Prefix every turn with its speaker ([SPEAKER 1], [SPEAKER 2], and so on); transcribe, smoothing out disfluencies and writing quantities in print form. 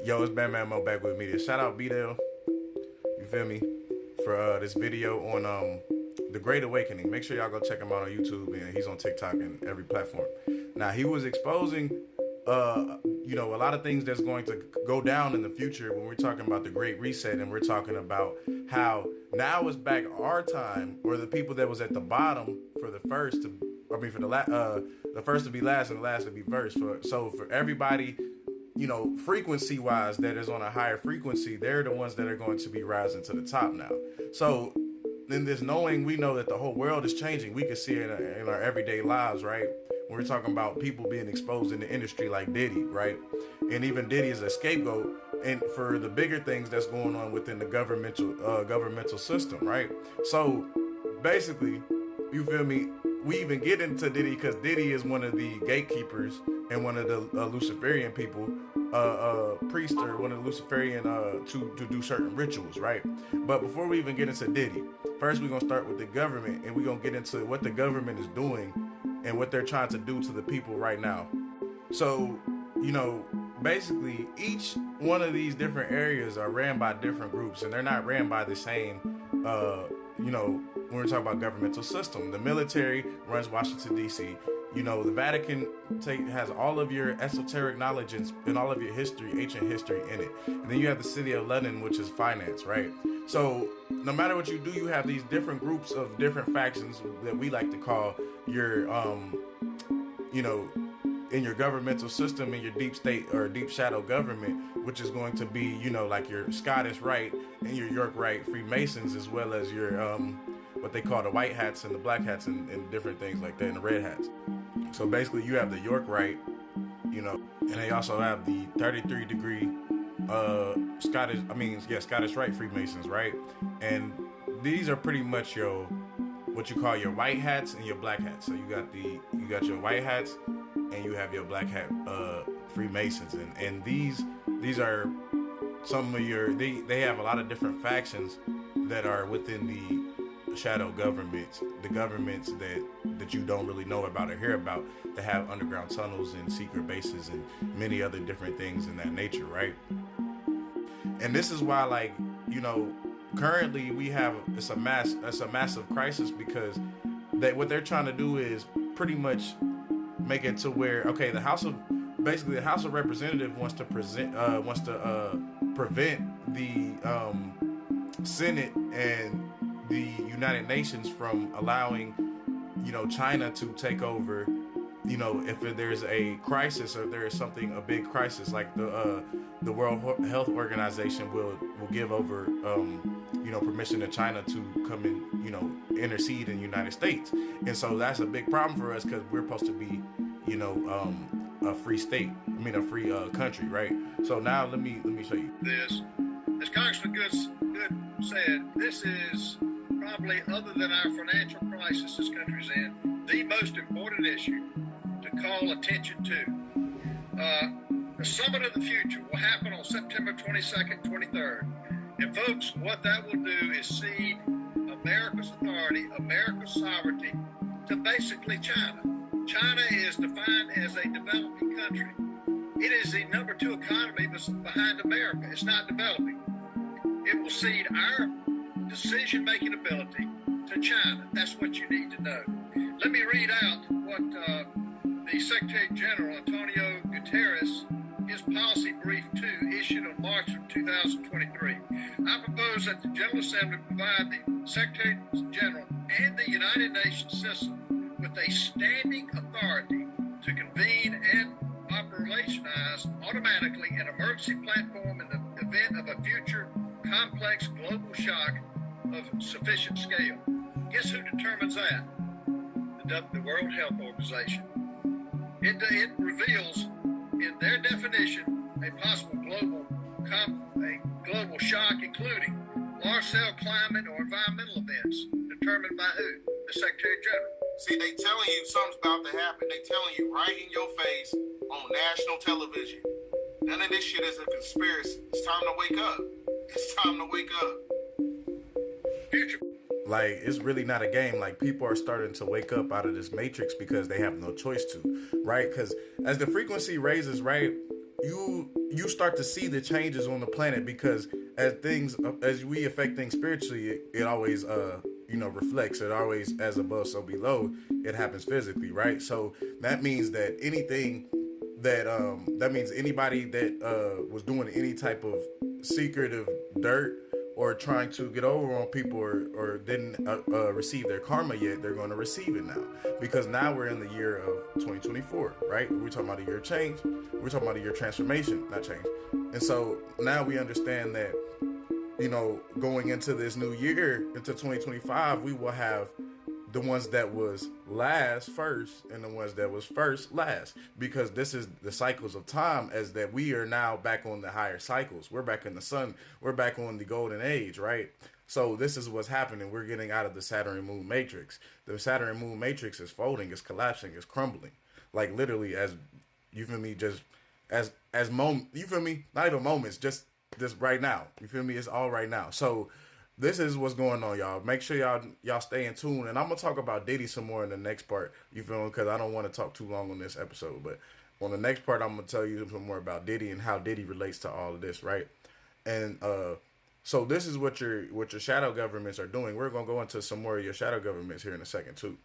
[SPEAKER 1] Yo, it's Batman Mo back with Media. Shout out B-Dale, you feel me, for this video on The Great Awakening. Make sure y'all go check him out on YouTube, and he's on TikTok and every platform. Now, he was exposing, a lot of things that's going to go down in the future when we're talking about the Great Reset, and we're talking about how now it's back our time, or the people that was at the bottom for the first to, the first to be last and the last to be first. So for everybody, frequency wise, that is on a higher frequency, they're the ones that are going to be rising to the top now. So in this knowing, we know that the whole world is changing. We can see it in our everyday lives, right? When we're talking about people being exposed in the industry like Diddy, right? And even Diddy is a scapegoat and for the bigger things that's going on within the governmental system, right? So basically, you feel me? We even get into Diddy because Diddy is one of the gatekeepers and one of the Luciferian people, priest, or one of the Luciferian to do certain rituals, right? But before we even get into Diddy, first we're gonna start with the government, and we're gonna get into what the government is doing and what they're trying to do to the people right now. So, basically each one of these different areas are ran by different groups, and they're not ran by the same, when we're talking about governmental system. The military runs Washington, D.C. The Vatican has all of your esoteric knowledge and all of your history, ancient history in it. And then you have the city of London, which is finance, right? So no matter what you do, you have these different groups of different factions that we like to call your, in your governmental system, in your deep state or deep shadow government, which is going to be, like your Scottish Rite and your York Rite Freemasons, as well as your, what they call the white hats and the black hats and different things like that, and the red hats. So basically you have the York Rite, and they also have the 33 degree Scottish Rite Freemasons, right? And these are pretty much what you call your white hats and your black hats. So you got your white hats and you have your black hat Freemasons, and these are some of they have a lot of different factions that are within the shadow governments, the governments that you don't really know about or hear about, that have underground tunnels and secret bases and many other different things in that nature, right? And this is why, currently we have it's a massive crisis, because what they're trying to do is pretty much make it to where, okay, the House of Representatives wants to prevent the Senate and the United Nations from allowing, China to take over, if there's a crisis, or if there is a big crisis, like the World Health Organization will give over, permission to China to come and, intercede in the United States. And so that's a big problem for us, because we're supposed to be, a free state. A free country, right? So now let me show you
[SPEAKER 2] this. As Congressman Good said, this is probably, other than our financial crisis this country's in, the most important issue to call attention to. The Summit of the Future will happen on September 22nd, 23rd. And folks, what that will do is cede America's authority, America's sovereignty to basically China. China is defined as a developing country. It is the number 2 economy behind America. It's not developing. It will cede our decision-making ability to China. That's what you need to know. Let me read out what the Secretary General, Antonio Guterres, his policy brief 2, issued on March of 2023. I propose that the General Assembly provide the Secretary General and the United Nations system with a standing authority to convene and operationalize automatically an emergency platform in the event of a future complex global shock of sufficient scale. Guess who determines that? The World Health Organization. It reveals in their definition a possible global shock, including large-scale climate or environmental events, determined by who? The Secretary General.
[SPEAKER 1] See, they telling you something's about to happen. They telling you right in your face on national television. None of this shit is a conspiracy. It's time to wake up. It's time to wake up.
[SPEAKER 2] Future.
[SPEAKER 1] Like, it's really not a game. Like, people are starting to wake up out of this matrix because they have no choice to, right? Because as the frequency raises, right, you start to see the changes on the planet, because as we affect things spiritually, it always reflects. It always, as above so below, it happens physically, right? So that means that anything that means anybody that was doing any type of secretive dirt or trying to get over on people, or didn't receive their karma yet, they're going to receive it now, because now we're in the year of 2024, right? We're talking about a year of change. We're talking about a year of transformation, not change. And so now we understand that, going into this new year, into 2025, we will have the ones that was last first and the ones that was first last, because this is the cycles of time, as that we are now back on the higher cycles. We're back in the sun. We're back on the golden age, right? So this is what's happening. We're getting out of the Saturn moon matrix. The Saturn moon matrix is folding, is collapsing, is crumbling, like literally, as you feel me, just as moment, you feel me, not even moments, just right now, you feel me, it's all right now. So this is what's going on, y'all. Make sure y'all stay in tune, and I'm gonna talk about Diddy some more in the next part. You feel me? Because I don't want to talk too long on this episode, but on the next part, I'm gonna tell you some more about Diddy and how Diddy relates to all of this, right? And so this is what your shadow governments are doing. We're gonna go into some more of your shadow governments here in a second too.